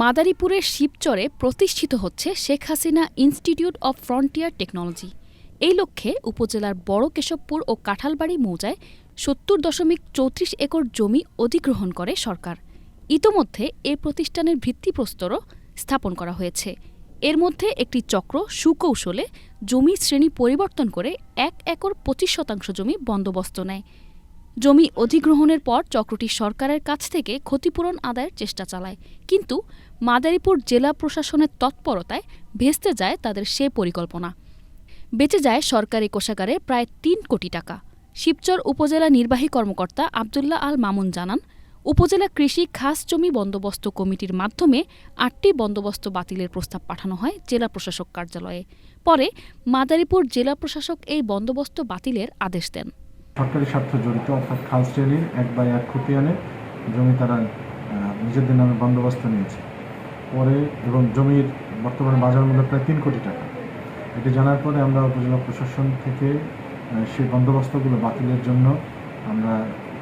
মাদারীপুরের শিবচরে প্রতিষ্ঠিত হচ্ছে Sheikh Hasina institute of frontier technology. এই লক্ষ্যে উপজেলার বড় কেশবপুর ও কাঁঠালবাড়ি মৌজায় ৭০.৩৪ একর জমি অধিগ্রহণ করে সরকার। ইতোমধ্যে এ প্রতিষ্ঠানের ভিত্তিপ্রস্তরও স্থাপন করা হয়েছে। এর মধ্যে একটি চক্র সুকৌশলে জমি শ্রেণী পরিবর্তন করে ১ একর ২৫% জমি বন্দোবস্ত নেয়। জমি অধিগ্রহণের পর চক্রটি সরকারের কাছ থেকে ক্ষতিপূরণ আদায়ের চেষ্টা চালায়, কিন্তু মাদারীপুর জেলা প্রশাসনের তৎপরতায় ভেস্তে যায় তাদের সে পরিকল্পনা। বেঁচে যায় সরকারি কোষাগারে প্রায় ৩ কোটি টাকা। শিবচর উপজেলা নির্বাহী কর্মকর্তা আবদুল্লাহ আল মামুন জানান, উপজেলা কৃষি খাস জমি বন্দোবস্ত কমিটির মাধ্যমে ৮টি বন্দোবস্ত বাতিলের প্রস্তাব পাঠানো হয় জেলা প্রশাসক কার্যালয়ে। পরে মাদারীপুর জেলা প্রশাসক এই বন্দোবস্ত বাতিলের আদেশ দেন। সরকারি স্বার্থ জড়িত অর্থাৎ খাল শ্রেণীর 1/1 খতিয়ানে জমি তারা নিজেদের নামে বন্দোবস্ত নিয়েছে পরে, এবং জমির বর্তমানে বাজার মূল্য প্রায় 3 কোটি টাকা। এটি জানার পরে আমরা উপজেলা প্রশাসন থেকে সেই বন্দোবস্তগুলো বাতিলের জন্য আমরা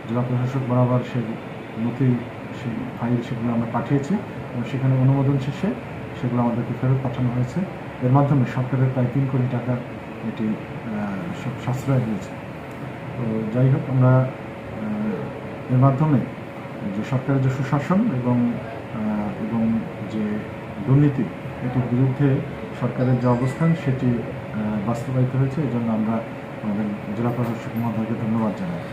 জেলা প্রশাসক বরাবর সেই নথি, সেই ফাইল সেগুলো আমরা পাঠিয়েছি এবং সেখানে অনুমোদন শেষে সেগুলো আমাদেরকে ফেরত পাঠানো হয়েছে। এর মাধ্যমে সরকারের প্রায় 3 কোটি টাকা এটি সাশ্রয় হয়েছে। তো যাই হোক, আমরা এর মাধ্যমে যে সরকারের যে সুশাসন এবং যে দুর্নীতি, এটির বিরুদ্ধে সরকারের যে অবস্থান সেটি বাস্তবায়িত হয়েছে। এই জন্য আমরা আমাদের জেলা প্রশাসক মহোদয়কে ধন্যবাদ জানাই।